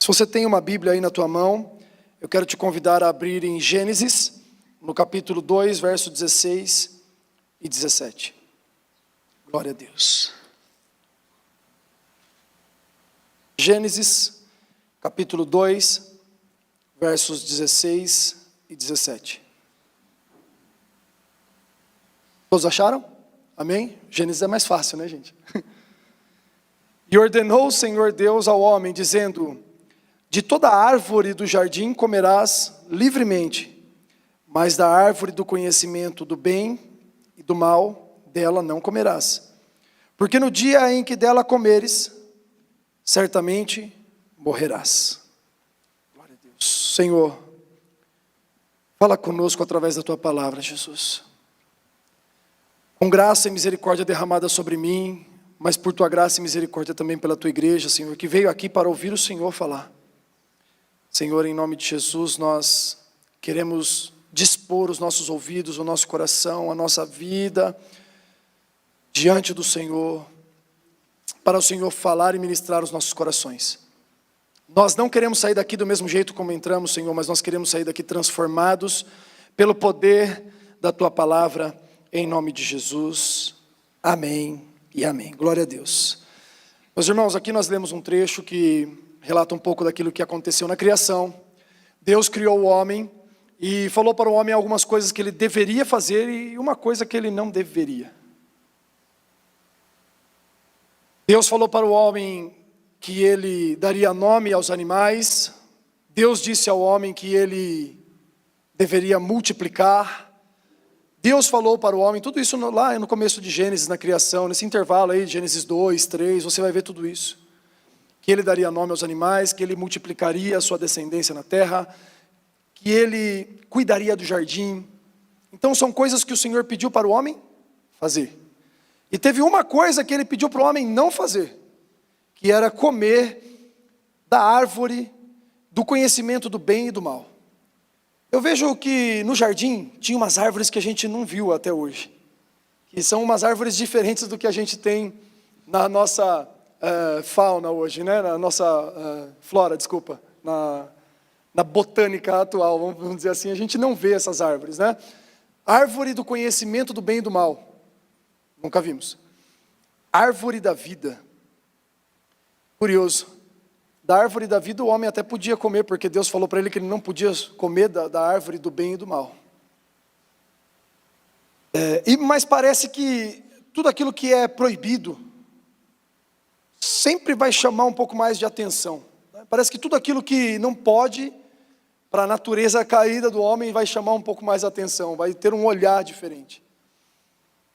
você tem uma Bíblia aí na tua mão, eu quero te convidar a abrir em Gênesis, no capítulo 2, verso 16 e 17. Glória a Deus. Gênesis, capítulo 2, versos 16 e 17. Todos acharam? Amém? Gênesis é mais fácil, né, gente? E ordenou o Senhor Deus ao homem, dizendo: de toda árvore do jardim comerás livremente, mas da árvore do conhecimento do bem e do mal, dela não comerás. Porque no dia em que dela comeres, certamente morrerás. Glória a Deus. Senhor, fala conosco através da tua palavra, Jesus. Com graça e misericórdia derramada sobre mim, mas por tua graça e misericórdia também pela tua igreja, Senhor, que veio aqui para ouvir o Senhor falar. Senhor, em nome de Jesus, nós queremos dispor os nossos ouvidos, o nosso coração, a nossa vida diante do Senhor, para o Senhor falar e ministrar os nossos corações. Nós não queremos sair daqui do mesmo jeito como entramos, Senhor, mas nós queremos sair daqui transformados pelo poder da tua palavra, em nome de Jesus. Amém e amém. Glória a Deus. Meus irmãos, aqui nós lemos um trecho que relata um pouco daquilo que aconteceu na criação. Deus criou o homem e falou para o homem algumas coisas que ele deveria fazer e uma coisa que ele não deveria. Deus falou para o homem que ele daria nome aos animais. Deus disse ao homem que ele deveria multiplicar. Deus falou para o homem, tudo isso lá no começo de Gênesis, na criação, nesse intervalo aí, Gênesis 2, 3, você vai ver tudo isso. Que ele daria nome aos animais, que ele multiplicaria a sua descendência na terra, que ele cuidaria do jardim. Então são coisas que o Senhor pediu para o homem fazer. E teve uma coisa que ele pediu para o homem não fazer, que era comer da árvore do conhecimento do bem e do mal. Eu vejo que no jardim tinha umas árvores que a gente não viu até hoje, que são umas árvores diferentes do que a gente tem na nossa fauna hoje, né? Na nossa flora, desculpa, na botânica atual, vamos dizer assim, a gente não vê essas árvores, né? Árvore do conhecimento do bem e do mal, nunca vimos. Árvore da vida, curioso. Da árvore da vida o homem até podia comer, porque Deus falou para ele que ele não podia comer da árvore do bem e do mal. Mas parece que tudo aquilo que é proibido sempre vai chamar um pouco mais de atenção. Parece que tudo aquilo que não pode, para a natureza caída do homem, vai chamar um pouco mais de atenção, vai ter um olhar diferente.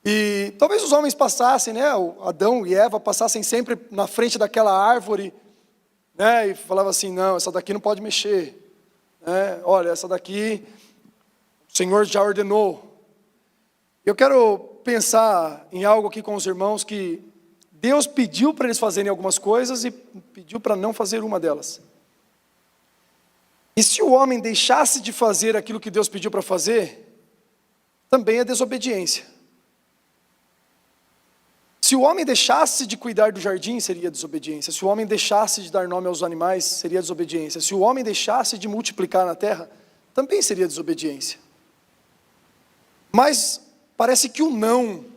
E talvez os homens passassem, né, o Adão e Eva passassem sempre na frente daquela árvore, né, e falava assim, não, essa daqui não pode mexer, né, olha, essa daqui o Senhor já ordenou. Eu quero pensar em algo aqui com os irmãos, que Deus pediu para eles fazerem algumas coisas e pediu para não fazer uma delas. E se o homem deixasse de fazer aquilo que Deus pediu para fazer, também é desobediência. Se o homem deixasse de cuidar do jardim, seria desobediência. Se o homem deixasse de dar nome aos animais, seria desobediência. Se o homem deixasse de multiplicar na terra, também seria desobediência. Mas parece que o não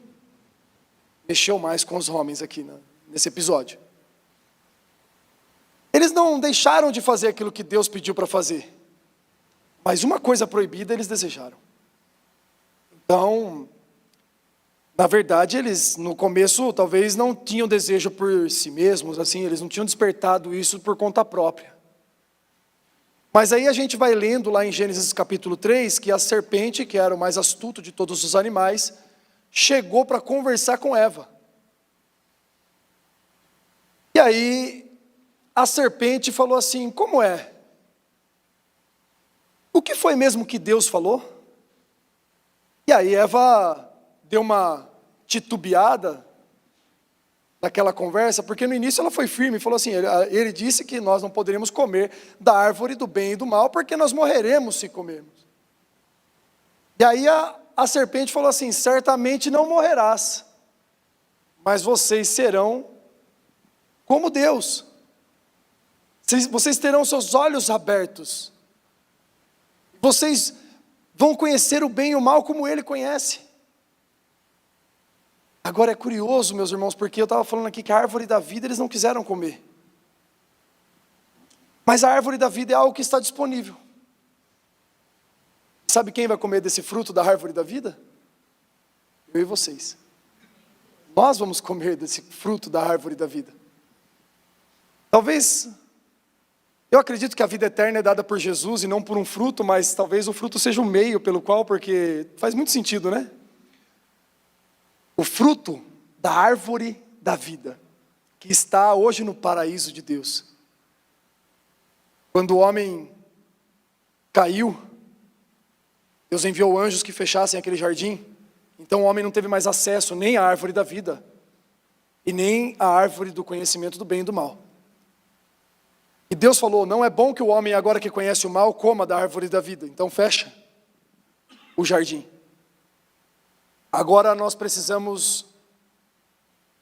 mexeu mais com os homens aqui nesse episódio. Eles não deixaram de fazer aquilo que Deus pediu para fazer, mas uma coisa proibida eles desejaram. Então, na verdade, eles no começo talvez não tinham desejo por si mesmos, assim, eles não tinham despertado isso por conta própria. Mas aí a gente vai lendo lá em Gênesis capítulo 3, que a serpente, que era o mais astuto de todos os animais, chegou para conversar com Eva. E aí a serpente falou assim, como é? O que foi mesmo que Deus falou? E aí Eva deu uma titubeada naquela conversa, porque no início ela foi firme e falou assim, ele disse que nós não poderíamos comer da árvore do bem e do mal, porque nós morreremos se comermos. E aí a serpente falou assim, certamente não morrerás, mas vocês serão como Deus, Vocês terão seus olhos abertos. Vocês vão conhecer o bem e o mal como Ele conhece. Agora é curioso, meus irmãos, porque eu estava falando aqui que a árvore da vida eles não quiseram comer. Mas a árvore da vida é algo que está disponível. Sabe quem vai comer desse fruto da árvore da vida? Eu e vocês. Nós vamos comer desse fruto da árvore da vida. Talvez, eu acredito que a vida eterna é dada por Jesus e não por um fruto, mas talvez o fruto seja o meio pelo qual, porque faz muito sentido, né? O fruto da árvore da vida, que está hoje no paraíso de Deus. Quando o homem caiu, Deus enviou anjos que fechassem aquele jardim. Então o homem não teve mais acesso nem à árvore da vida e nem à árvore do conhecimento do bem e do mal. E Deus falou, não é bom que o homem, agora que conhece o mal, coma da árvore da vida. Então fecha o jardim. Agora nós precisamos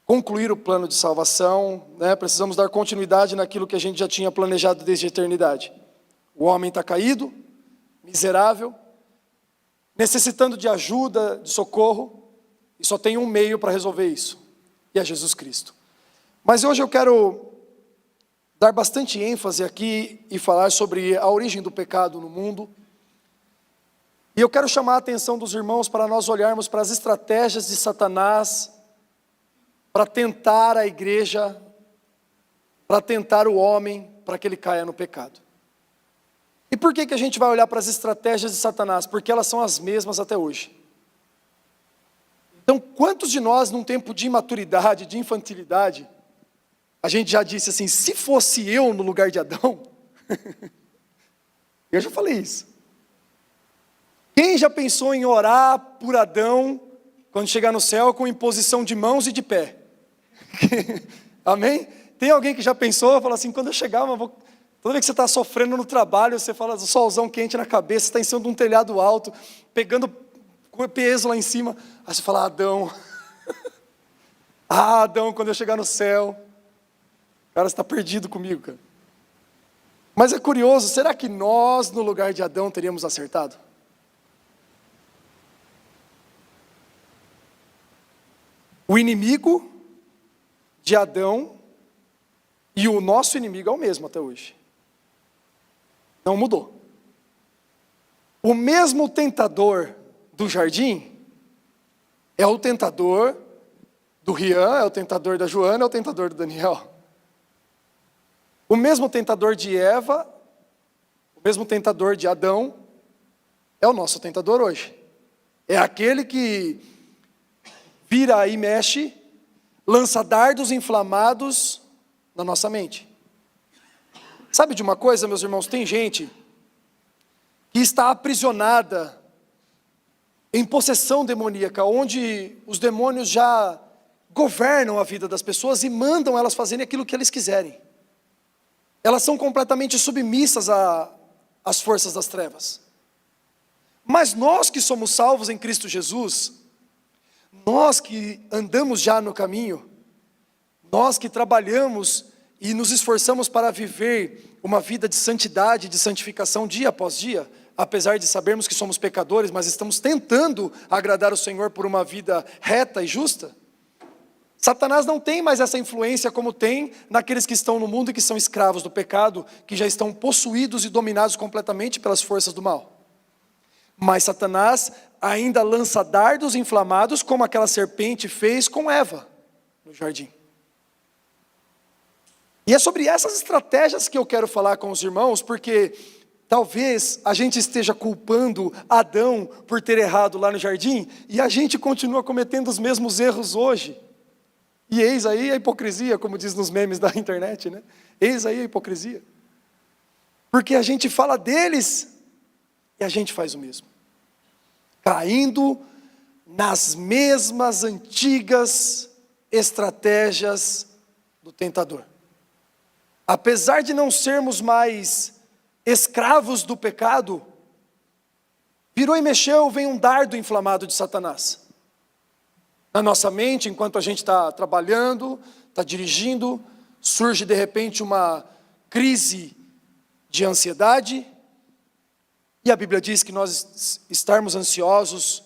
concluir o plano de salvação, né? Precisamos dar continuidade naquilo que a gente já tinha planejado desde a eternidade. O homem está caído, miserável, necessitando de ajuda, de socorro, e só tem um meio para resolver isso, e é Jesus Cristo. Mas hoje eu quero dar bastante ênfase aqui e falar sobre a origem do pecado no mundo. E eu quero chamar a atenção dos irmãos para nós olharmos para as estratégias de Satanás para tentar a igreja, para tentar o homem, para que ele caia no pecado. E por que a gente vai olhar para as estratégias de Satanás? Porque elas são as mesmas até hoje. Então, quantos de nós, num tempo de imaturidade, de infantilidade, a gente já disse assim, se fosse eu no lugar de Adão, eu já falei isso. Quem já pensou em orar por Adão, quando chegar no céu, com imposição de mãos e de pé? Amém? Tem alguém que já pensou, fala assim, quando eu chegar, toda vez que você está sofrendo no trabalho, você fala, solzão quente na cabeça, você está em cima de um telhado alto, pegando peso lá em cima, aí você fala, Adão, Adão, quando eu chegar no céu, cara, você está perdido comigo, cara. Mas é curioso, será que nós, no lugar de Adão, teríamos acertado? O inimigo de Adão e o nosso inimigo é o mesmo até hoje. Não mudou. O mesmo tentador do jardim é o tentador do Rian, é o tentador da Joana, é o tentador do Daniel. O mesmo tentador de Eva, o mesmo tentador de Adão, é o nosso tentador hoje. É aquele que vira e mexe, lança dardos inflamados na nossa mente. Sabe de uma coisa, meus irmãos? Tem gente que está aprisionada em possessão demoníaca, onde os demônios já governam a vida das pessoas e mandam elas fazerem aquilo que eles quiserem. Elas são completamente submissas às forças das trevas. Mas nós que somos salvos em Cristo Jesus, nós que andamos já no caminho, nós que trabalhamos e nos esforçamos para viver uma vida de santidade, de santificação dia após dia, apesar de sabermos que somos pecadores, mas estamos tentando agradar o Senhor por uma vida reta e justa, Satanás não tem mais essa influência como tem naqueles que estão no mundo e que são escravos do pecado, que já estão possuídos e dominados completamente pelas forças do mal. Mas Satanás ainda lança dardos inflamados, como aquela serpente fez com Eva no jardim. E é sobre essas estratégias que eu quero falar com os irmãos, porque talvez a gente esteja culpando Adão por ter errado lá no jardim, e a gente continua cometendo os mesmos erros hoje. E eis aí a hipocrisia, como diz nos memes da internet, né? Eis aí a hipocrisia. Porque a gente fala deles e a gente faz o mesmo. Caindo nas mesmas antigas estratégias do tentador. Apesar de não sermos mais escravos do pecado, virou e mexeu, vem um dardo inflamado de Satanás. Na nossa mente, enquanto a gente está trabalhando, está dirigindo, surge de repente uma crise de ansiedade. E a Bíblia diz que nós estarmos ansiosos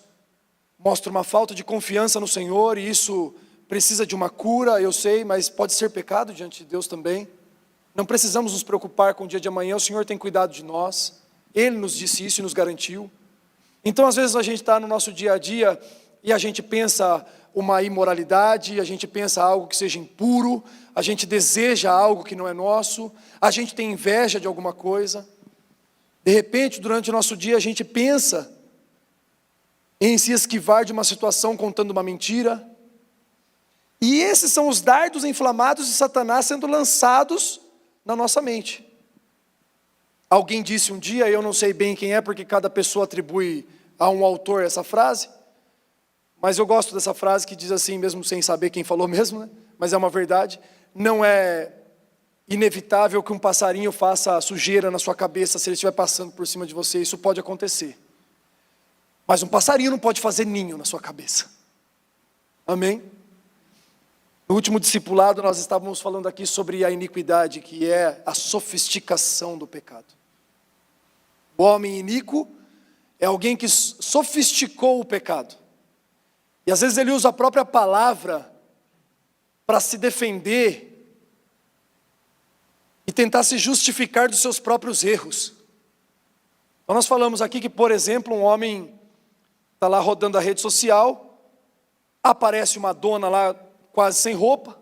mostra uma falta de confiança no Senhor, e isso precisa de uma cura, eu sei, mas pode ser pecado diante de Deus também. Não precisamos nos preocupar com o dia de amanhã, o Senhor tem cuidado de nós, Ele nos disse isso e nos garantiu. Então às vezes a gente está no nosso dia a dia e a gente pensa uma imoralidade, a gente pensa algo que seja impuro, a gente deseja algo que não é nosso, a gente tem inveja de alguma coisa. De repente, durante o nosso dia, a gente pensa em se esquivar de uma situação contando uma mentira. E esses são os dardos inflamados de Satanás sendo lançados na nossa mente. Alguém disse um dia, eu não sei bem quem é, porque cada pessoa atribui a um autor essa frase, mas eu gosto dessa frase que diz assim, mesmo sem saber quem falou mesmo, né? Mas é uma verdade. Não é inevitável que um passarinho faça sujeira na sua cabeça se ele estiver passando por cima de você, isso pode acontecer. Mas um passarinho não pode fazer ninho na sua cabeça. Amém? No último discipulado nós estávamos falando aqui sobre a iniquidade, que é a sofisticação do pecado. O homem iníquo é alguém que sofisticou o pecado. E às vezes ele usa a própria palavra para se defender e tentar se justificar dos seus próprios erros. Então nós falamos aqui que, por exemplo, um homem está lá rodando a rede social, aparece uma dona lá quase sem roupa,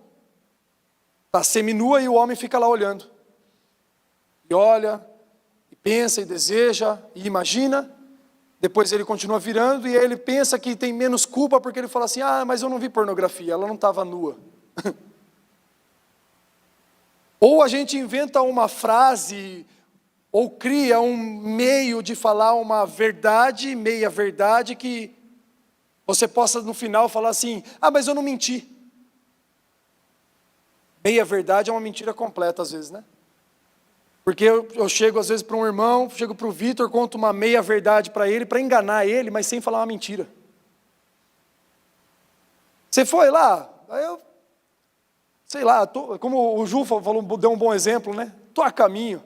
está seminua e o homem fica lá olhando. E olha, e pensa, e deseja, e imagina, depois ele continua virando e ele pensa que tem menos culpa porque ele fala assim, mas eu não vi pornografia, ela não estava nua. Ou a gente inventa uma frase, ou cria um meio de falar uma verdade, meia verdade, que você possa no final falar assim, mas eu não menti. Meia verdade é uma mentira completa às vezes, né? Porque eu chego às vezes para um irmão, chego para o Vitor, conto uma meia verdade para ele, para enganar ele, mas sem falar uma mentira. Você foi lá, aí eu, sei lá, como o Ju falou, deu um bom exemplo, né? Estou a caminho,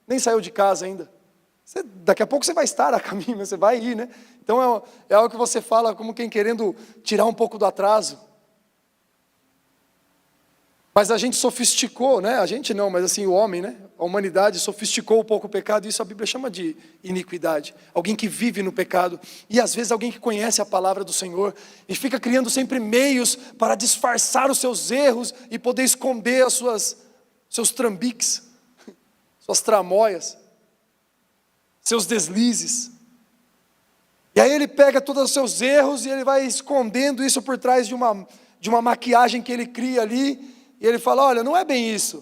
nem saiu de casa ainda. Daqui a pouco você vai estar a caminho, você vai ir, né? Então é algo que você fala como quem querendo tirar um pouco do atraso. Mas a gente sofisticou, né? A gente não, mas assim o homem, né? A humanidade sofisticou um pouco o pecado, e isso a Bíblia chama de iniquidade. Alguém que vive no pecado, e às vezes alguém que conhece a palavra do Senhor, e fica criando sempre meios para disfarçar os seus erros, e poder esconder seus trambiques, suas tramóias, seus deslizes. E aí ele pega todos os seus erros, e ele vai escondendo isso por trás de uma maquiagem que ele cria ali, e ele fala, olha, não é bem isso.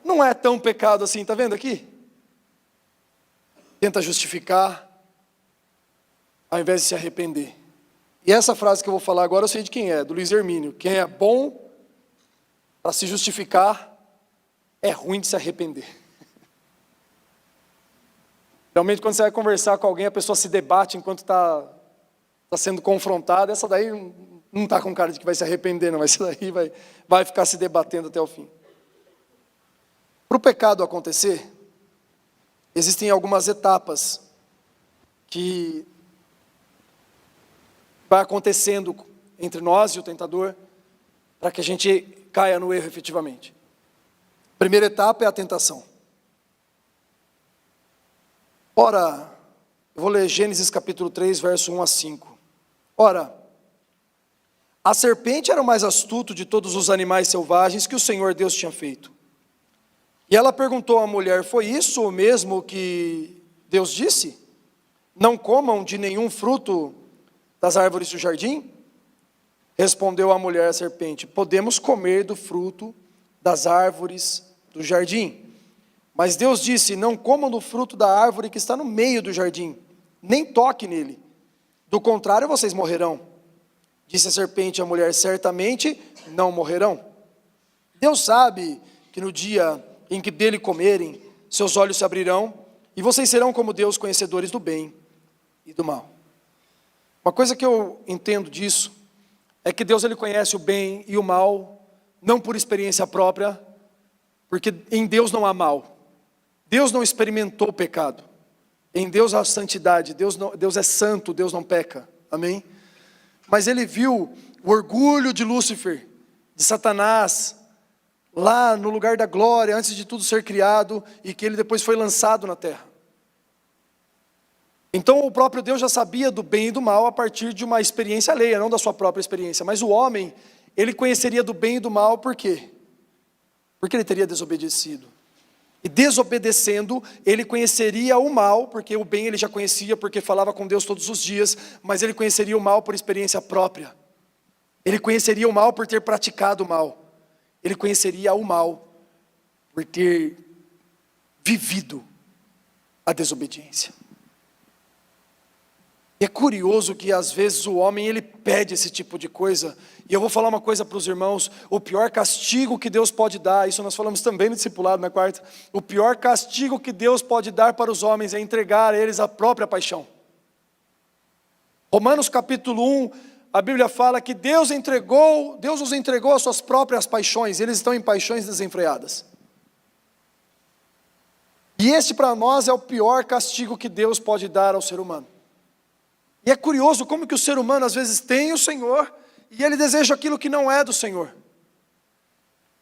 Não é tão pecado assim, está vendo aqui? Tenta justificar, ao invés de se arrepender. E essa frase que eu vou falar agora, eu sei de quem é, do Luiz Hermínio. Quem é bom para se justificar, é ruim de se arrepender. Realmente, quando você vai conversar com alguém, a pessoa se debate enquanto está sendo confrontada, essa daí não está com cara de que vai se arrepender, não, essa daí vai ficar se debatendo até o fim. Para o pecado acontecer, existem algumas etapas que vai acontecendo entre nós e o tentador, para que a gente caia no erro efetivamente. A primeira etapa é a tentação. Ora, eu vou ler Gênesis capítulo 3, verso 1 a 5. Ora, a serpente era o mais astuto de todos os animais selvagens que o Senhor Deus tinha feito. E ela perguntou à mulher, foi isso o mesmo que Deus disse? Não comam de nenhum fruto das árvores do jardim? Respondeu a mulher à serpente, podemos comer do fruto das árvores do jardim. Mas Deus disse, não comam do fruto da árvore que está no meio do jardim, nem toque nele, do contrário vocês morrerão. Disse a serpente à mulher, certamente não morrerão. Deus sabe que no dia em que dele comerem, seus olhos se abrirão, e vocês serão como Deus, conhecedores do bem e do mal. Uma coisa que eu entendo disso, é que Deus ele conhece o bem e o mal, não por experiência própria, Porque em Deus não há mal. Deus não experimentou o pecado. Em Deus há santidade. Deus é santo, Deus não peca. Amém? Mas ele viu o orgulho de Lúcifer, de Satanás, lá no lugar da glória, antes de tudo ser criado, e que ele depois foi lançado na terra. Então o próprio Deus já sabia do bem e do mal a partir de uma experiência alheia, não da sua própria experiência. Mas o homem, ele conheceria do bem e do mal por quê? Porque ele teria desobedecido. E desobedecendo, ele conheceria o mal, porque o bem ele já conhecia, porque falava com Deus todos os dias, mas ele conheceria o mal por experiência própria. Ele conheceria o mal por ter praticado o mal. Ele conheceria o mal por ter vivido a desobediência. E é curioso que às vezes o homem ele pede esse tipo de coisa. E eu vou falar uma coisa para os irmãos: o pior castigo que Deus pode dar, isso nós falamos também no discipulado na quarta, o pior castigo que Deus pode dar para os homens é entregar a eles a própria paixão. Romanos capítulo 1, a Bíblia fala que Deus os entregou às suas próprias paixões, eles estão em paixões desenfreadas. E este para nós é o pior castigo que Deus pode dar ao ser humano. E é curioso como que o ser humano às vezes tem o Senhor e ele deseja aquilo que não é do Senhor.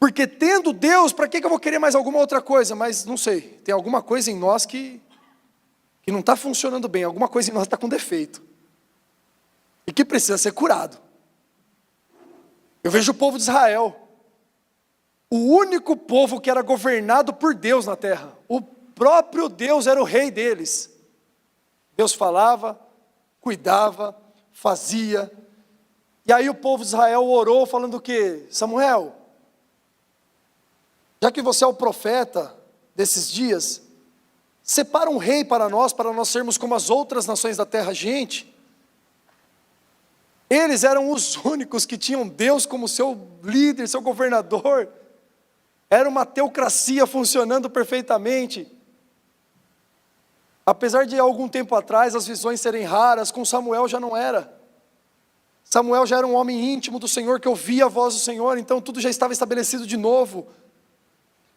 Porque tendo Deus, para que eu vou querer mais alguma outra coisa? Mas não sei, tem alguma coisa em nós que não está funcionando bem, alguma coisa em nós está com defeito. E que precisa ser curado. Eu vejo o povo de Israel, o único povo que era governado por Deus na terra. O próprio Deus era o rei deles. Deus falava, cuidava, fazia. E aí o povo de Israel orou falando o quê? Samuel, já que você é o profeta desses dias, separa um rei para nós sermos como as outras nações da terra. Gente, eles eram os únicos que tinham Deus como seu líder, seu governador. Era uma teocracia funcionando perfeitamente. Apesar de algum tempo atrás as visões serem raras, com Samuel já não era. Samuel já era um homem íntimo do Senhor, que ouvia a voz do Senhor, então tudo já estava estabelecido de novo.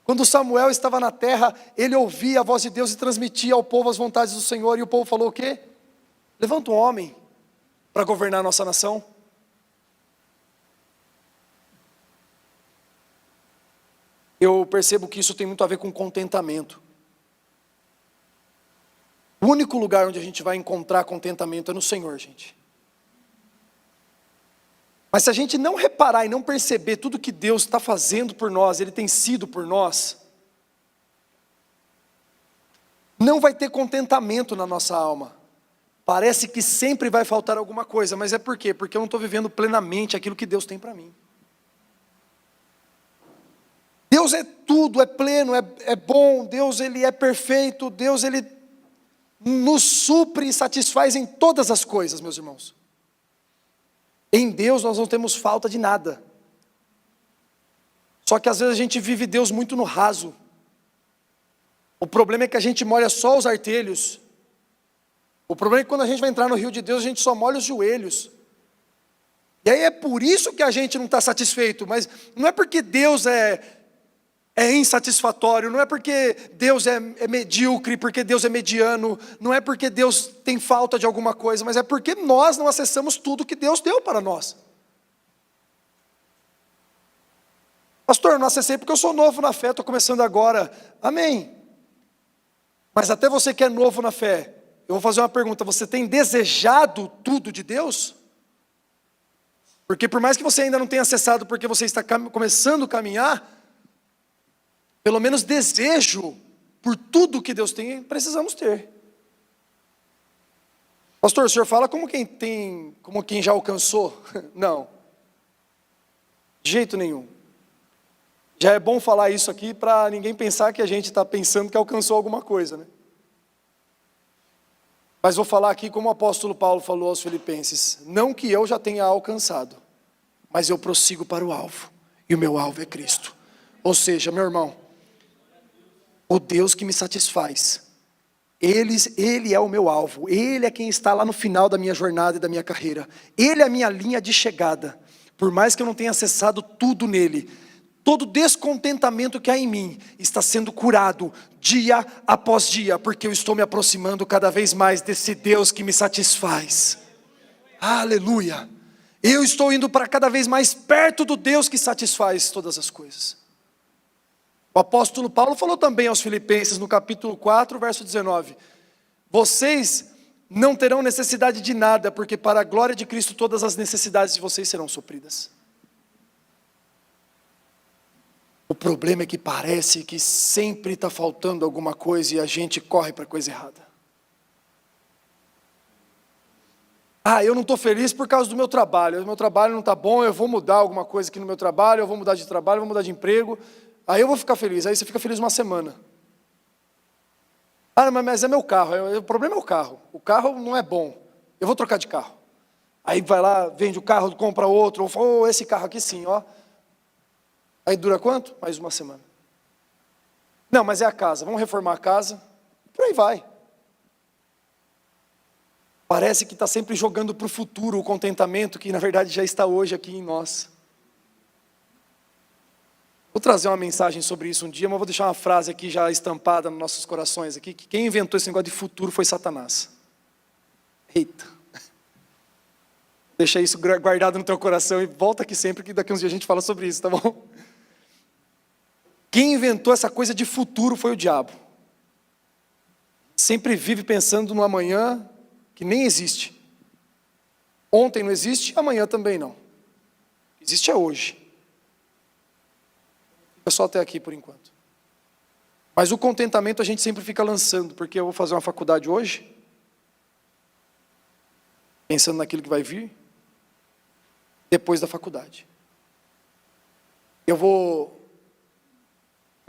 Quando Samuel estava na terra, ele ouvia a voz de Deus e transmitia ao povo as vontades do Senhor, e o povo falou o quê? Levanta um homem para governar a nossa nação. Eu percebo que isso tem muito a ver com contentamento. O único lugar onde a gente vai encontrar contentamento é no Senhor, gente. Mas se a gente não reparar e não perceber tudo que Deus está fazendo por nós, Ele tem sido por nós, não vai ter contentamento na nossa alma. Parece que sempre vai faltar alguma coisa, mas é por quê? Porque eu não estou vivendo plenamente aquilo que Deus tem para mim. Deus é tudo, é pleno, é bom, Deus Ele é perfeito, Deus Ele nos supre e satisfaz em todas as coisas, meus irmãos. Em Deus nós não temos falta de nada. Só que às vezes a gente vive Deus muito no raso. O problema é que a gente molha só os artelhos. O problema é que quando a gente vai entrar no rio de Deus, a gente só molha os joelhos. E aí é por isso que a gente não está satisfeito. Mas não é porque Deus é insatisfatório, não é porque Deus é medíocre, porque Deus é mediano, não é porque Deus tem falta de alguma coisa, mas é porque nós não acessamos tudo que Deus deu para nós. Pastor, eu não acessei porque eu sou novo na fé, estou começando agora. Amém. Mas até você que é novo na fé, eu vou fazer uma pergunta: você tem desejado tudo de Deus? Porque por mais que você ainda não tenha acessado porque você está começando a caminhar, pelo menos desejo por tudo que Deus tem, precisamos ter. Pastor, o senhor fala como quem já alcançou? Não. De jeito nenhum. Já é bom falar isso aqui para ninguém pensar que a gente está pensando que alcançou alguma coisa, né? Mas vou falar aqui como o apóstolo Paulo falou aos Filipenses: não que eu já tenha alcançado, mas eu prossigo para o alvo, e o meu alvo é Cristo. Ou seja, meu irmão, o Deus que me satisfaz, Ele é o meu alvo, Ele é quem está lá no final da minha jornada e da minha carreira, Ele é a minha linha de chegada. Por mais que eu não tenha acessado tudo nele, todo descontentamento que há em mim está sendo curado dia após dia, porque eu estou me aproximando cada vez mais desse Deus que me satisfaz. Aleluia! Eu estou indo para cada vez mais perto do Deus que satisfaz todas as coisas. O apóstolo Paulo falou também aos Filipenses, no capítulo 4, verso 19: vocês não terão necessidade de nada, porque para a glória de Cristo todas as necessidades de vocês serão supridas. O problema é que parece que sempre está faltando alguma coisa e a gente corre para a coisa errada. Eu não estou feliz por causa do meu trabalho. O meu trabalho não está bom, eu vou mudar alguma coisa aqui no meu trabalho, eu vou mudar de trabalho, eu vou mudar de emprego. Aí eu vou ficar feliz. Aí você fica feliz uma semana. Mas é meu carro. O problema é o carro. O carro não é bom. Eu vou trocar de carro. Aí vai lá, vende o carro, compra outro. Ou fala, esse carro aqui sim, ó. Aí dura quanto? Mais uma semana. Não, mas é a casa. Vamos reformar a casa. Por aí vai. Parece que está sempre jogando para o futuro o contentamento que na verdade já está hoje aqui em nós. Vou trazer uma mensagem sobre isso um dia, mas vou deixar uma frase aqui já estampada nos nossos corações aqui, que quem inventou esse negócio de futuro foi Satanás. Eita. Deixa isso guardado no teu coração e volta aqui sempre, que daqui uns dias a gente fala sobre isso, tá bom? Quem inventou essa coisa de futuro foi o diabo. Sempre vive pensando no amanhã que nem existe. Ontem não existe, amanhã também não. Existe é hoje. Fica só até aqui por enquanto. Mas o contentamento a gente sempre fica lançando, porque eu vou fazer uma faculdade hoje, pensando naquilo que vai vir, depois da faculdade. Eu vou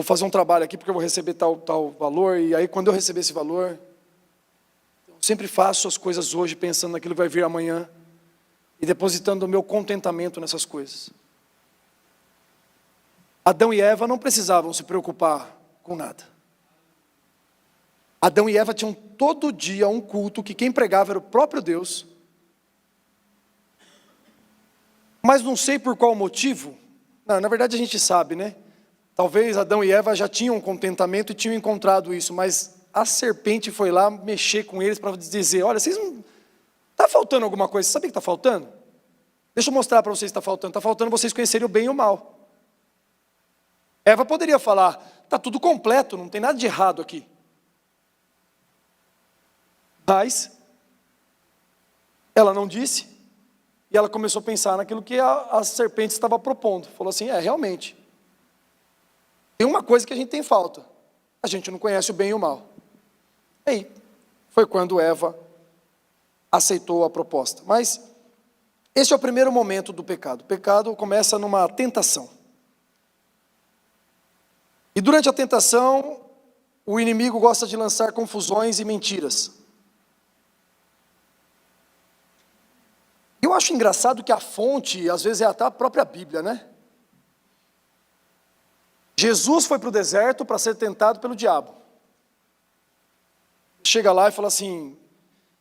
fazer um trabalho aqui, porque eu vou receber tal valor, e aí quando eu receber esse valor, eu sempre faço as coisas hoje, pensando naquilo que vai vir amanhã, e depositando o meu contentamento nessas coisas. Adão e Eva não precisavam se preocupar com nada. Adão e Eva tinham todo dia um culto que quem pregava era o próprio Deus. Mas não sei por qual motivo. Não, na verdade a gente sabe, né? Talvez Adão e Eva já tinham contentamento e tinham encontrado isso, mas a serpente foi lá mexer com eles para dizer, olha, vocês não... Está faltando alguma coisa, você sabe o que está faltando? Deixa eu mostrar para vocês o que está faltando vocês conhecerem o bem e o mal. Eva poderia falar, está tudo completo, não tem nada de errado aqui. Mas, ela não disse, e ela começou a pensar naquilo que a serpente estava propondo. Falou assim, realmente, tem uma coisa que a gente tem falta, a gente não conhece o bem e o mal. Aí, foi quando Eva aceitou a proposta. Mas, esse é o primeiro momento do pecado. O pecado começa numa tentação. E durante a tentação, o inimigo gosta de lançar confusões e mentiras. Eu acho engraçado que a fonte, às vezes, é até a própria Bíblia, né? Jesus foi para o deserto para ser tentado pelo diabo. Chega lá e fala assim,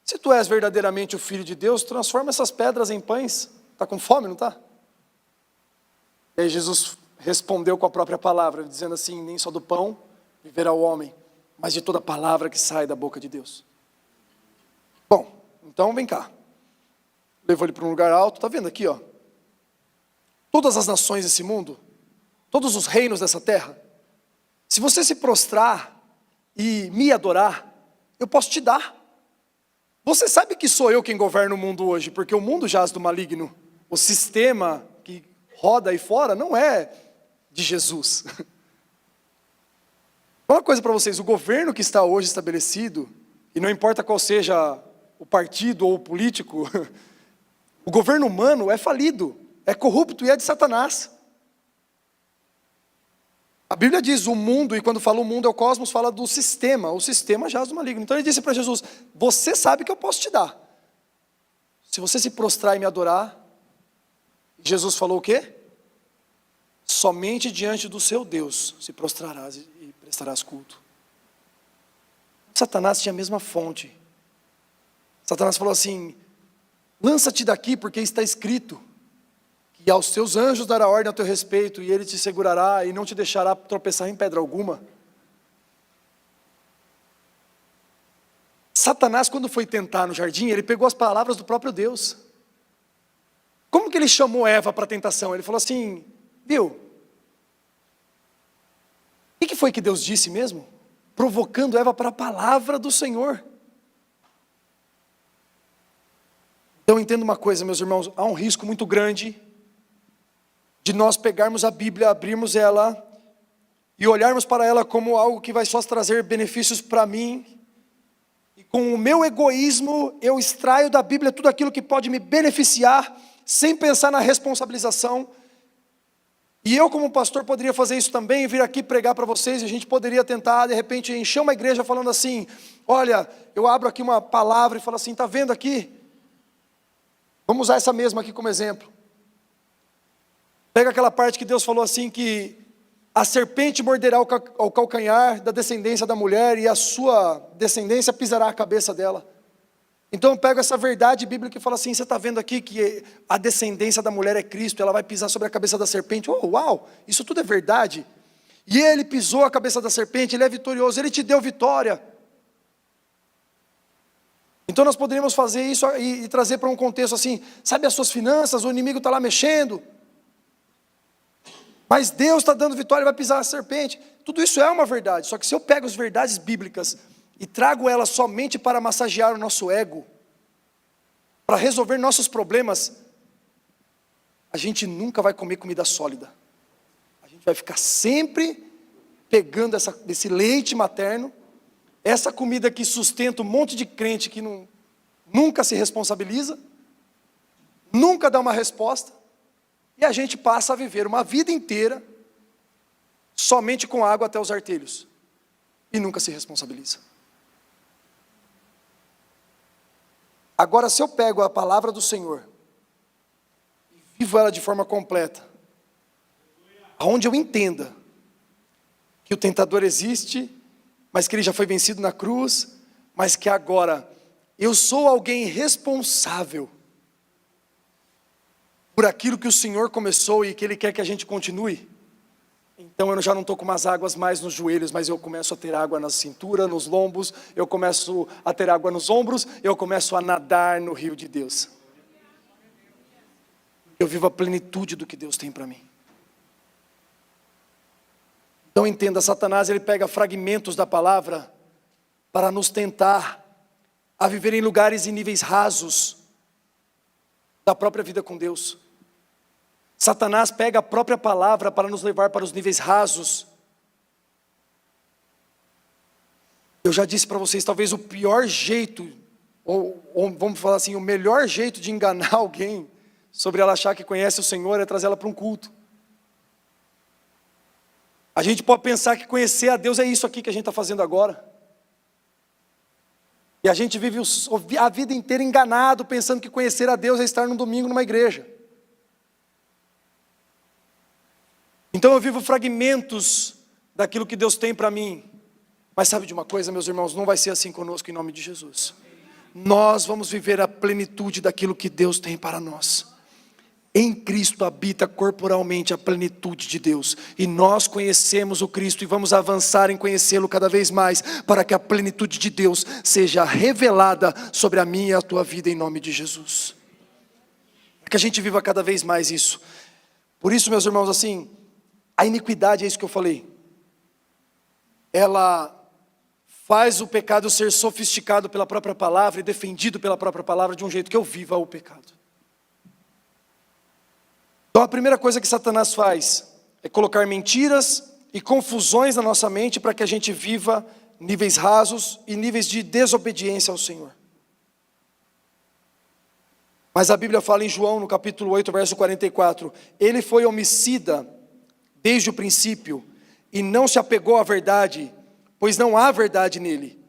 se tu és verdadeiramente o Filho de Deus, transforma essas pedras em pães. Está com fome, não está? E aí Jesus respondeu com a própria palavra, dizendo assim, nem só do pão viverá o homem, mas de toda palavra que sai da boca de Deus. Bom, então vem cá. Levou ele para um lugar alto, está vendo aqui, ó? Todas as nações desse mundo, todos os reinos dessa terra, se você se prostrar e me adorar, eu posso te dar. Você sabe que sou eu quem governa o mundo hoje, porque o mundo jaz do maligno. O sistema que roda aí fora não é de Jesus. Uma coisa para vocês, o governo que está hoje estabelecido, e não importa qual seja o partido ou o político, o governo humano é falido, é corrupto e é de Satanás. A Bíblia diz o mundo, e quando fala o mundo é o cosmos, fala do sistema, o sistema jaz do maligno. Então ele disse para Jesus, você sabe que eu posso te dar. Se você se prostrar e me adorar, Jesus falou o quê? Somente diante do seu Deus se prostrarás e prestarás culto. Satanás tinha a mesma fonte. Satanás falou assim, lança-te daqui porque está escrito que e aos teus anjos dará ordem a teu respeito, e ele te segurará e não te deixará tropeçar em pedra alguma. Satanás, quando foi tentar no jardim, ele pegou as palavras do próprio Deus. Como que ele chamou Eva para a tentação? Ele falou assim, viu? O que foi que Deus disse mesmo? Provocando Eva para a palavra do Senhor. Então entenda uma coisa, meus irmãos, há um risco muito grande de nós pegarmos a Bíblia, abrirmos ela e olharmos para ela como algo que vai só trazer benefícios para mim. E com o meu egoísmo, eu extraio da Bíblia tudo aquilo que pode me beneficiar, sem pensar na responsabilização. E eu, como pastor, poderia fazer isso também, vir aqui pregar para vocês, e a gente poderia tentar, de repente, encher uma igreja falando assim, olha, eu abro aqui uma palavra e falo assim, está vendo aqui? Vamos usar essa mesma aqui como exemplo. Pega aquela parte que Deus falou assim, que a serpente morderá o calcanhar da descendência da mulher, e a sua descendência pisará a cabeça dela. Então eu pego essa verdade bíblica e falo assim, você está vendo aqui que a descendência da mulher é Cristo, ela vai pisar sobre a cabeça da serpente. Oh, uau, isso tudo é verdade. E ele pisou a cabeça da serpente, ele é vitorioso, ele te deu vitória. Então nós poderíamos fazer isso e trazer para um contexto assim, sabe as suas finanças, o inimigo está lá mexendo, mas Deus está dando vitória, ele vai pisar a serpente. Tudo isso é uma verdade, só que se eu pego as verdades bíblicas e trago elas somente para massagear o nosso ego, para resolver nossos problemas, a gente nunca vai comer comida sólida. A gente vai ficar sempre pegando esse leite materno, essa comida que sustenta um monte de crente que nunca se responsabiliza, nunca dá uma resposta, e a gente passa a viver uma vida inteira somente com água até os artelhos, e nunca se responsabiliza. Agora, se eu pego a palavra do Senhor e vivo ela de forma completa, aonde eu entenda que o tentador existe, mas que ele já foi vencido na cruz, mas que agora eu sou alguém responsável por aquilo que o Senhor começou e que Ele quer que a gente continue, então eu já não estou com umas águas mais nos joelhos, mas eu começo a ter água na cintura, nos lombos, eu começo a ter água nos ombros, eu começo a nadar no rio de Deus. Eu vivo a plenitude do que Deus tem para mim. Então entenda, Satanás ele pega fragmentos da palavra para nos tentar a viver em lugares e níveis rasos da própria vida com Deus. Satanás pega a própria palavra para nos levar para os níveis rasos. Eu já disse para vocês, talvez o pior jeito, ou vamos falar assim, o melhor jeito de enganar alguém sobre ela achar que conhece o Senhor é trazer ela para um culto. A gente pode pensar que conhecer a Deus é isso aqui que a gente está fazendo agora. E a gente vive a vida inteira enganado, pensando que conhecer a Deus é estar num domingo numa igreja. Então eu vivo fragmentos daquilo que Deus tem para mim. Mas sabe de uma coisa, meus irmãos, não vai ser assim conosco em nome de Jesus. Nós vamos viver a plenitude daquilo que Deus tem para nós. Em Cristo habita corporalmente a plenitude de Deus. E nós conhecemos o Cristo e vamos avançar em conhecê-lo cada vez mais, para que a plenitude de Deus seja revelada sobre a minha e a tua vida em nome de Jesus. Para que a gente viva cada vez mais isso. Por isso, meus irmãos, assim, a iniquidade é isso que eu falei. Ela faz o pecado ser sofisticado pela própria palavra e defendido pela própria palavra de um jeito que eu viva o pecado. Então a primeira coisa que Satanás faz é colocar mentiras e confusões na nossa mente para que a gente viva níveis rasos e níveis de desobediência ao Senhor. Mas a Bíblia fala em João, no capítulo 8, verso 44, ele foi homicida desde o princípio e não se apegou à verdade, pois não há verdade nele.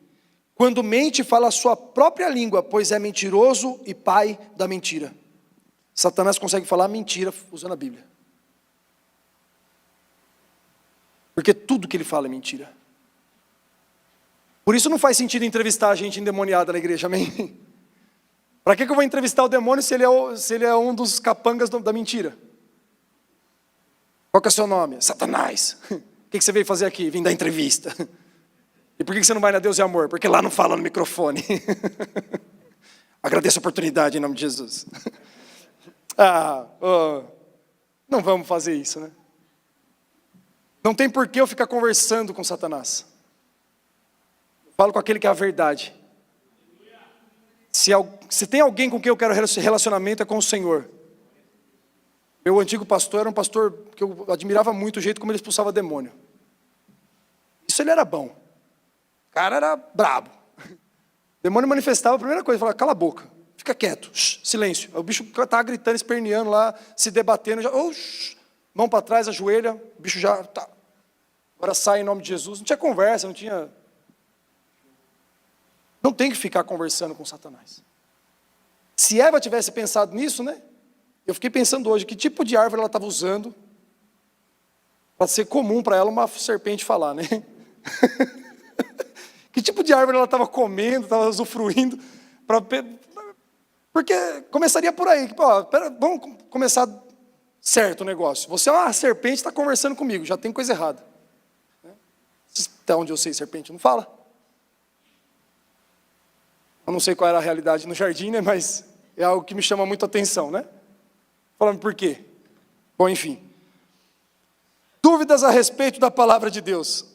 Quando mente, fala a sua própria língua, pois é mentiroso e pai da mentira. Satanás consegue falar mentira usando a Bíblia. Porque tudo que ele fala é mentira. Por isso não faz sentido entrevistar a gente endemoniada na igreja, amém? Para que eu vou entrevistar o demônio se ele é um dos capangas da mentira? Qual que é o seu nome? Satanás. O que você veio fazer aqui? Vim dar entrevista. E por que você não vai na Deus e Amor? Porque lá não fala no microfone. Agradeço a oportunidade em nome de Jesus. Não vamos fazer isso, né? Não tem por que eu ficar conversando com Satanás. Falo com aquele que é a verdade. Se tem alguém com quem eu quero relacionamento, é com o Senhor. Meu antigo pastor era um pastor que eu admirava muito o jeito como ele expulsava demônio. Isso ele era bom. O cara era brabo. O demônio manifestava, a primeira coisa, falava, cala a boca, fica quieto, silêncio. O bicho estava gritando, esperneando lá, se debatendo, já, mão para trás, ajoelha, o bicho já tá. Agora sai em nome de Jesus. Não tinha conversa, não tem que ficar conversando com Satanás. Se Eva tivesse pensado nisso, né? Eu fiquei pensando hoje, que tipo de árvore ela estava usando para ser comum para ela uma serpente falar, né? Que tipo de árvore ela estava comendo, estava usufruindo, porque começaria por aí, vamos começar certo o negócio. Você é uma serpente, está conversando comigo, já tem coisa errada. Até onde eu sei, serpente não fala. Eu não sei qual era a realidade no jardim, né? Mas é algo que me chama muito a atenção, né? Falando por quê? Bom, enfim. Dúvidas a respeito da palavra de Deus.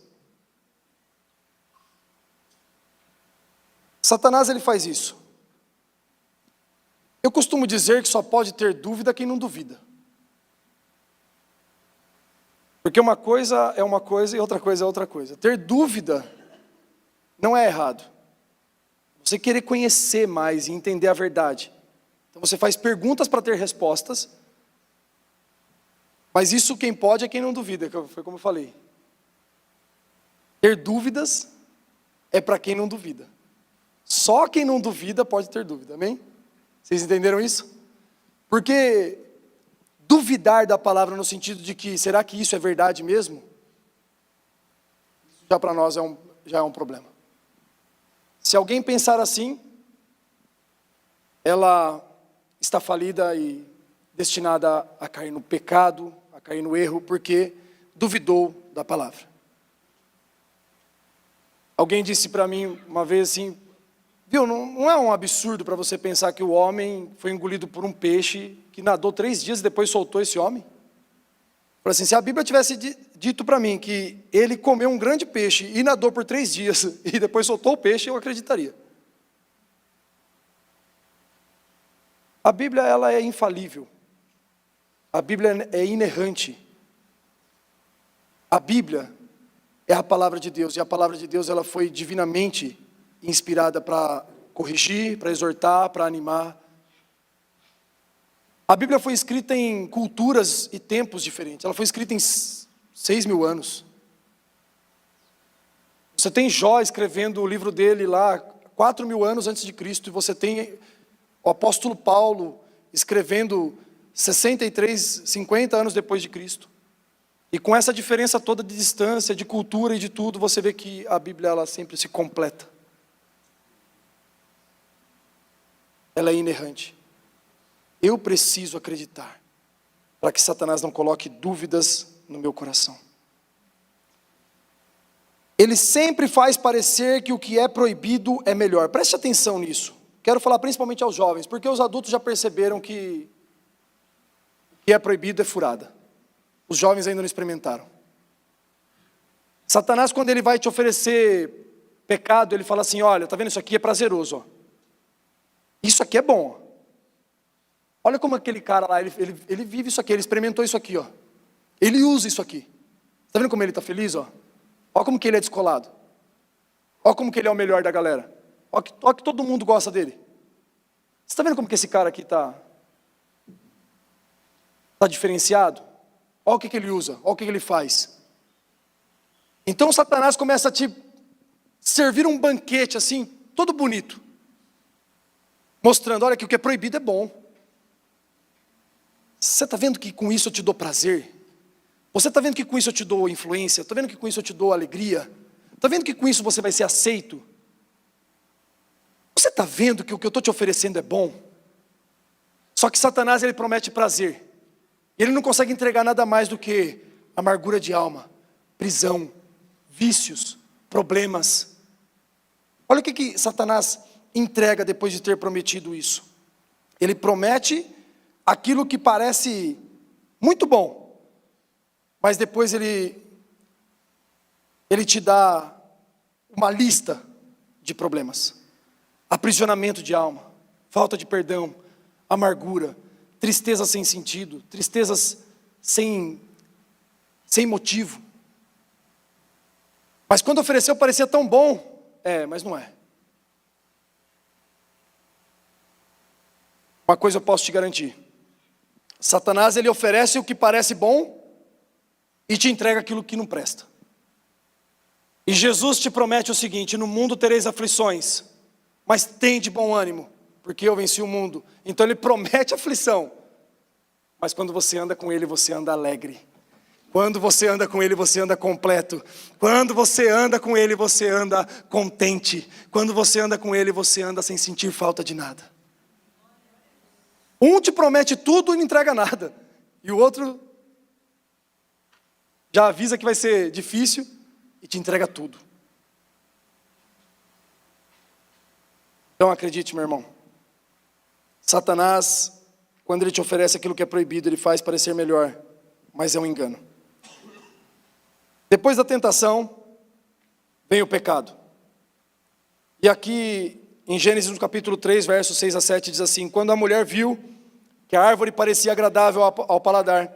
Satanás, ele faz isso. Eu costumo dizer que só pode ter dúvida quem não duvida. Porque uma coisa é uma coisa e outra coisa é outra coisa. Ter dúvida não é errado. Você querer conhecer mais e entender a verdade. Então você faz perguntas para ter respostas. Mas isso quem pode é quem não duvida, foi como eu falei. Ter dúvidas é para quem não duvida. Só quem não duvida pode ter dúvida, amém? Vocês entenderam isso? Porque duvidar da palavra no sentido de que, será que isso é verdade mesmo? Já para nós já é um problema. Se alguém pensar assim, ela está falida e destinada a cair no pecado, a cair no erro, porque duvidou da palavra. Alguém disse para mim uma vez assim, viu, não é um absurdo para você pensar que o homem foi engolido por um peixe que nadou 3 dias e depois soltou esse homem? Falei assim, se a Bíblia tivesse dito para mim que ele comeu um grande peixe e nadou por 3 dias e depois soltou o peixe, eu acreditaria. A Bíblia, ela é infalível. A Bíblia é inerrante. A Bíblia é a palavra de Deus, e a palavra de Deus, ela foi divinamente inspirada para corrigir, para exortar, para animar. A Bíblia foi escrita em culturas e tempos diferentes. Ela foi escrita em 6.000 anos. Você tem Jó escrevendo o livro dele lá 4.000 anos antes de Cristo, e você tem o apóstolo Paulo escrevendo 63, 50 anos depois de Cristo. E com essa diferença toda de distância, de cultura e de tudo, você vê que a Bíblia, ela sempre se completa. Ela é inerrante. Eu preciso acreditar, para que Satanás não coloque dúvidas no meu coração. Ele sempre faz parecer que o que é proibido é melhor. Preste atenção nisso. Quero falar principalmente aos jovens, porque os adultos já perceberam que o que é proibido é furada. Os jovens ainda não experimentaram. Satanás, quando ele vai te oferecer pecado, ele fala assim, olha, tá vendo, isso aqui é prazeroso, ó. Isso aqui é bom. Olha como aquele cara lá, ele vive isso aqui, ele experimentou isso aqui, ó. Ele usa isso aqui. Tá vendo como ele está feliz, ó? Olha como que ele é descolado. Olha como que ele é o melhor da galera. Olha que todo mundo gosta dele. Você está vendo como que esse cara aqui está diferenciado? Olha o que ele usa, olha o que ele faz. Então Satanás começa a te servir um banquete assim, todo bonito. Mostrando, olha que o que é proibido é bom. Você está vendo que com isso eu te dou prazer? Você está vendo que com isso eu te dou influência? Está vendo que com isso eu te dou alegria? Está vendo que com isso você vai ser aceito? Você está vendo que o que eu estou te oferecendo é bom? Só que Satanás, ele promete prazer. Ele não consegue entregar nada mais do que amargura de alma, prisão, vícios, problemas. Olha o que Satanás entrega depois de ter prometido isso. Ele promete aquilo que parece muito bom, mas depois ele te dá uma lista de problemas. Aprisionamento de alma, falta de perdão, amargura, tristeza sem sentido, tristezas sem motivo. Mas quando ofereceu parecia tão bom. Mas não é. Uma coisa eu posso te garantir. Satanás, ele oferece o que parece bom e te entrega aquilo que não presta. E Jesus te promete o seguinte: no mundo tereis aflições, mas tende bom ânimo, porque eu venci o mundo. Então ele promete aflição, mas quando você anda com ele, você anda alegre. Quando você anda com ele, você anda completo. Quando você anda com ele, você anda contente. Quando você anda com ele, você anda sem sentir falta de nada. Um te promete tudo e não entrega nada, e o outro já avisa que vai ser difícil e te entrega tudo. Então acredite, meu irmão, Satanás, quando ele te oferece aquilo que é proibido, ele faz parecer melhor, mas é um engano. Depois da tentação, vem o pecado. E aqui em Gênesis no capítulo 3, versos 6 a 7, diz assim: quando a mulher viu que a árvore parecia agradável ao paladar,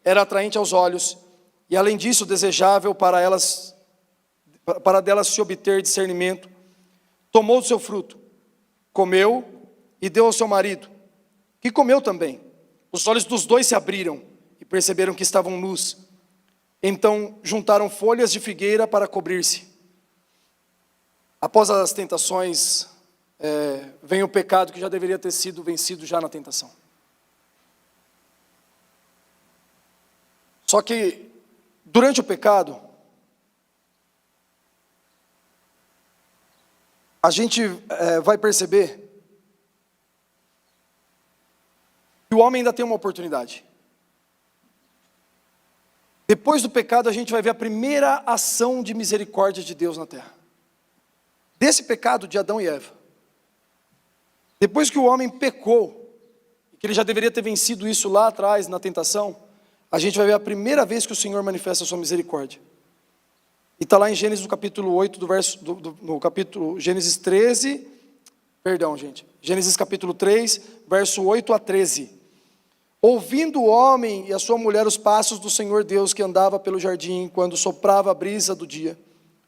era atraente aos olhos, e além disso desejável para delas se obter discernimento, tomou do seu fruto, comeu e deu ao seu marido, que comeu também. Os olhos dos dois se abriram e perceberam que estavam nus. Então juntaram folhas de figueira para cobrir-se. Após as tentações, vem o pecado que já deveria ter sido vencido já na tentação. Só que durante o pecado, a gente vai perceber que o homem ainda tem uma oportunidade. Depois do pecado, a gente vai ver a primeira ação de misericórdia de Deus na terra. Desse pecado de Adão e Eva. Depois que o homem pecou, que ele já deveria ter vencido isso lá atrás, na tentação, a gente vai ver a primeira vez que o Senhor manifesta a sua misericórdia. E está lá em Gênesis, no capítulo 8, Gênesis capítulo 3, verso 8 a 13. Ouvindo o homem e a sua mulher os passos do Senhor Deus que andava pelo jardim, quando soprava a brisa do dia,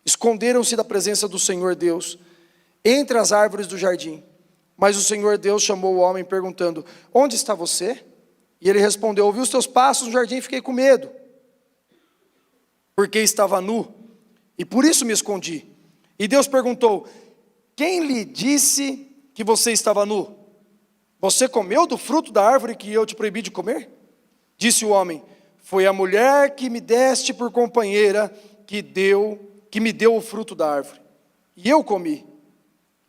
esconderam-se da presença do Senhor Deus, entre as árvores do jardim. Mas o Senhor Deus chamou o homem perguntando: onde está você? E ele respondeu: ouvi os teus passos no jardim e fiquei com medo, porque estava nu, e por isso me escondi. E Deus perguntou: quem lhe disse que você estava nu? Você comeu do fruto da árvore que eu te proibi de comer? Disse o homem: foi a mulher que me deste por companheira que me deu o fruto da árvore, e eu comi.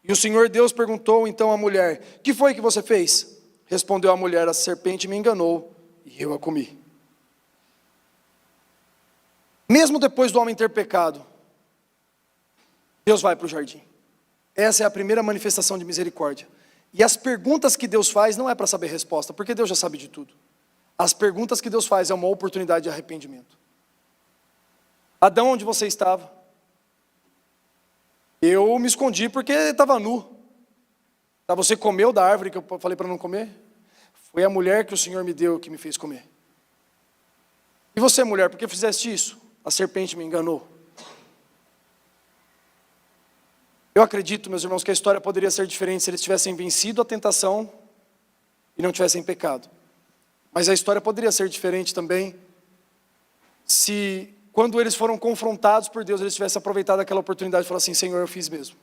E o Senhor Deus perguntou então à mulher: que foi que você fez? Respondeu a mulher: a serpente me enganou e eu a comi. Mesmo depois do homem ter pecado, Deus vai para o jardim. Essa é a primeira manifestação de misericórdia. E as perguntas que Deus faz não é para saber resposta, porque Deus já sabe de tudo. As perguntas que Deus faz é uma oportunidade de arrependimento. Adão, onde você estava? Eu me escondi porque estava nu. Você comeu da árvore que eu falei para não comer? Foi a mulher que o Senhor me deu que me fez comer. E você, mulher, por que fizeste isso? A serpente me enganou. Eu acredito, meus irmãos, que a história poderia ser diferente se eles tivessem vencido a tentação e não tivessem pecado. Mas a história poderia ser diferente também se, quando eles foram confrontados por Deus, eles tivessem aproveitado aquela oportunidade e falaram assim: Senhor, eu fiz mesmo.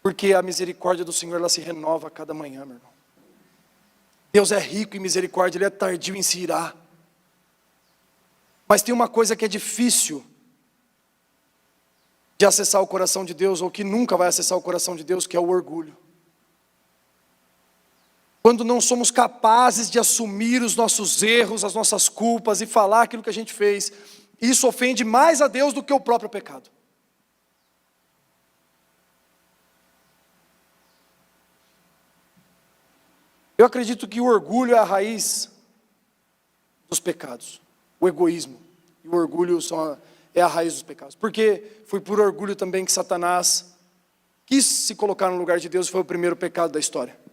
Porque a misericórdia do Senhor, ela se renova a cada manhã, meu irmão. Deus é rico em misericórdia, Ele é tardio em se irar. Mas tem uma coisa que é difícil de acessar o coração de Deus, ou que nunca vai acessar o coração de Deus, que é o orgulho. quando não somos capazes de assumir os nossos erros, as nossas culpas e falar aquilo que a gente fez, isso ofende mais a Deus do que o próprio pecado. Eu acredito que o orgulho é a raiz dos pecados. O egoísmo e o orgulho é a raiz dos pecados. Porque foi por orgulho também que Satanás quis se colocar no lugar de Deus, foi o primeiro pecado da história.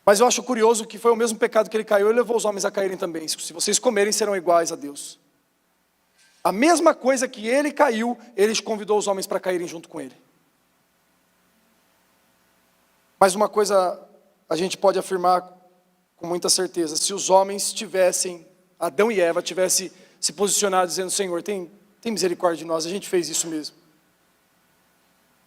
Mas eu acho curioso que foi o mesmo pecado que ele caiu, ele levou os homens a caírem também. Se vocês comerem, serão iguais a Deus. A mesma coisa que ele caiu, ele convidou os homens para caírem junto com ele. Mas uma coisa a gente pode afirmar com muita certeza: se os homens tivessem, Adão e Eva tivessem se posicionado dizendo: Senhor, tem misericórdia de nós, a gente fez isso mesmo.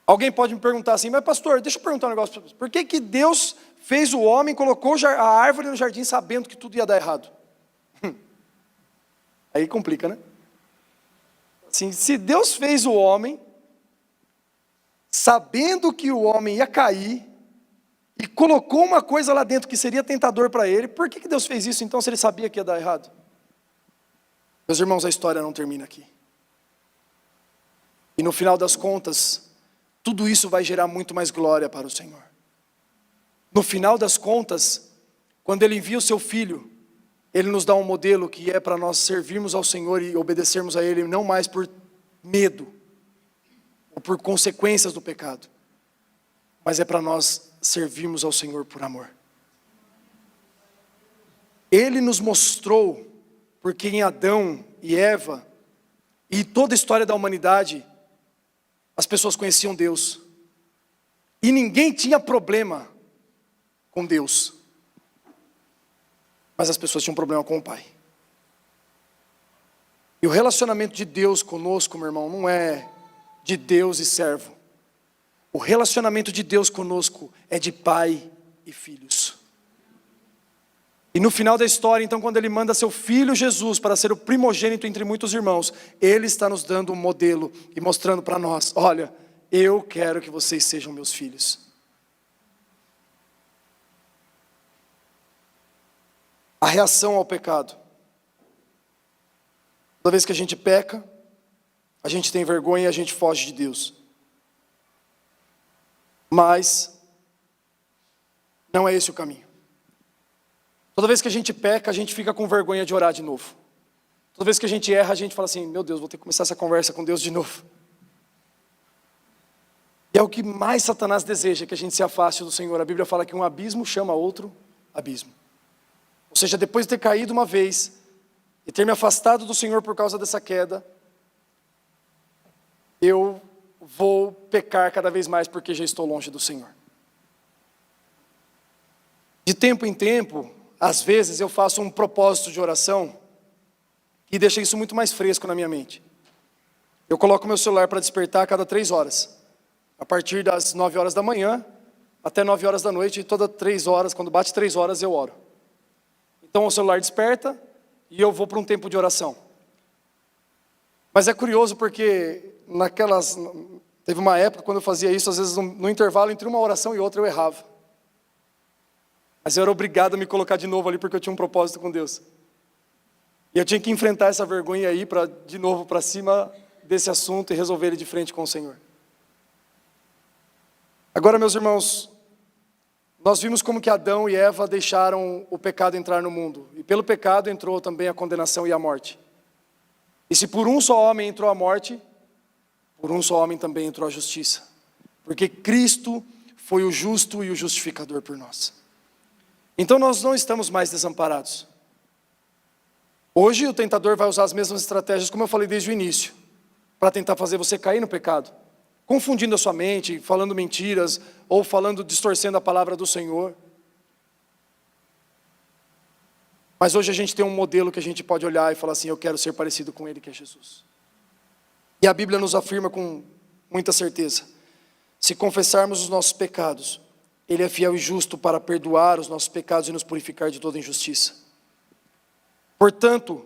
Alguém pode me perguntar assim: mas pastor, deixa eu perguntar um negócio para você. Por que Deus fez o homem, colocou a árvore no jardim sabendo que tudo ia dar errado? Aí complica, né? Assim, se Deus fez o homem, sabendo que o homem ia cair, e colocou uma coisa lá dentro que seria tentador para ele, por que Deus fez isso então, se ele sabia que ia dar errado? Meus irmãos, a história não termina aqui. E no final das contas, tudo isso vai gerar muito mais glória para o Senhor. No final das contas, quando Ele envia o Seu Filho, Ele nos dá um modelo que é para nós servirmos ao Senhor e obedecermos a Ele, não mais por medo, ou por consequências do pecado, mas é para nós servirmos ao Senhor por amor. Ele nos mostrou, porque em Adão e Eva, e toda a história da humanidade, as pessoas conheciam Deus, e ninguém tinha problema com Deus, mas as pessoas tinham problema com o Pai. E o relacionamento de Deus conosco, meu irmão, não é de Deus e servo. O relacionamento de Deus conosco é de pai e filhos. E no final da história, então, quando Ele manda Seu Filho Jesus para ser o primogênito entre muitos irmãos, Ele está nos dando um modelo e mostrando para nós: olha, eu quero que vocês sejam meus filhos. A reação ao pecado. Toda vez que a gente peca, a gente tem vergonha e a gente foge de Deus. Mas não é esse o caminho. Toda vez que a gente peca, a gente fica com vergonha de orar de novo. Toda vez que a gente erra, a gente fala assim: meu Deus, vou ter que começar essa conversa com Deus de novo. E é o que mais Satanás deseja, que a gente se afaste do Senhor. A Bíblia fala que um abismo chama outro abismo. Ou seja, depois de ter caído uma vez e ter me afastado do Senhor por causa dessa queda, eu vou pecar cada vez mais porque já estou longe do Senhor. De tempo em tempo, às vezes eu faço um propósito de oração e deixa isso muito mais fresco na minha mente. Eu coloco meu celular para despertar a cada 3 horas. A partir das 9 horas da manhã até 9 horas da noite, e todas 3 horas, quando bate 3 horas eu oro. Então o celular desperta e eu vou para um tempo de oração. Mas é curioso porque teve uma época quando eu fazia isso, às vezes no intervalo entre uma oração e outra eu errava. Mas eu era obrigado a me colocar de novo ali porque eu tinha um propósito com Deus. E eu tinha que enfrentar essa vergonha aí de novo para cima desse assunto e resolver ele de frente com o Senhor. Agora, meus irmãos, nós vimos como que Adão e Eva deixaram o pecado entrar no mundo. E pelo pecado entrou também a condenação e a morte. E se por um só homem entrou a morte, por um só homem também entrou a justiça. Porque Cristo foi o justo e o justificador por nós. Então nós não estamos mais desamparados. Hoje o tentador vai usar as mesmas estratégias, como eu falei desde o início, para tentar fazer você cair no pecado, confundindo a sua mente, falando mentiras, ou distorcendo a palavra do Senhor. Mas hoje a gente tem um modelo que a gente pode olhar e falar assim: eu quero ser parecido com Ele, que é Jesus. E a Bíblia nos afirma com muita certeza: se confessarmos os nossos pecados, Ele é fiel e justo para perdoar os nossos pecados e nos purificar de toda injustiça. Portanto,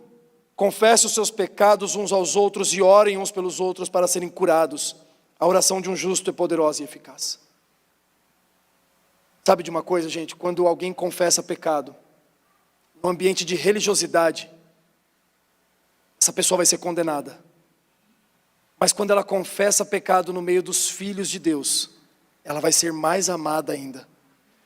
confesse os seus pecados uns aos outros e orem uns pelos outros para serem curados. A oração de um justo é poderosa e eficaz. Sabe de uma coisa, gente? Quando alguém confessa pecado, no ambiente de religiosidade, essa pessoa vai ser condenada. Mas quando ela confessa pecado no meio dos filhos de Deus, ela vai ser mais amada ainda.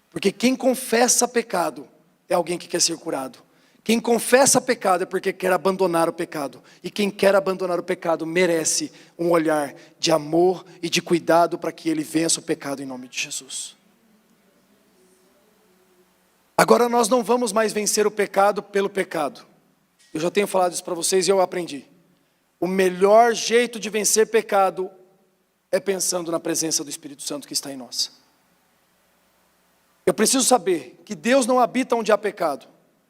Porque quem confessa pecado é alguém que quer ser curado. Quem confessa pecado é porque quer abandonar o pecado. E quem quer abandonar o pecado merece um olhar de amor e de cuidado para que ele vença o pecado em nome de Jesus. Agora nós não vamos mais vencer o pecado pelo pecado. Eu já tenho falado isso para vocês e eu aprendi. O melhor jeito de vencer pecado é pensando na presença do Espírito Santo que está em nós. Eu preciso saber que Deus não habita onde há pecado.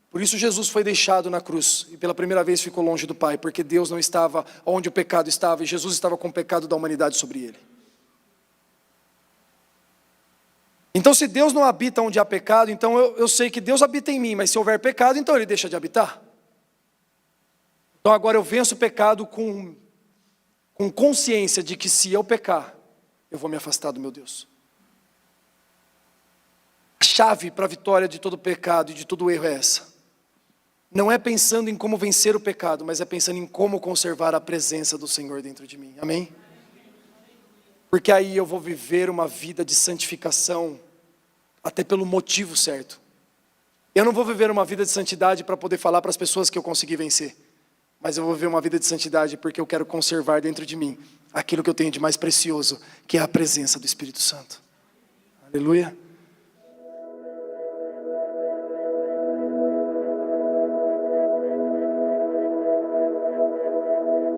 Por isso Jesus foi deixado na cruz e pela primeira vez ficou longe do Pai, porque Deus não estava onde o pecado estava e Jesus estava com o pecado da humanidade sobre ele. Então se Deus não habita onde há pecado, então eu sei que Deus habita em mim, mas se houver pecado, então ele deixa de habitar. Então agora eu venço o pecado com consciência de que se eu pecar, eu vou me afastar do meu Deus. A chave para a vitória de todo pecado e de todo erro é essa. Não é pensando em como vencer o pecado, mas é pensando em como conservar a presença do Senhor dentro de mim. Amém? Porque aí eu vou viver uma vida de santificação, até pelo motivo certo. Eu não vou viver uma vida de santidade para poder falar para as pessoas que eu consegui vencer. Mas eu vou viver uma vida de santidade porque eu quero conservar dentro de mim aquilo que eu tenho de mais precioso, que é a presença do Espírito Santo. Aleluia.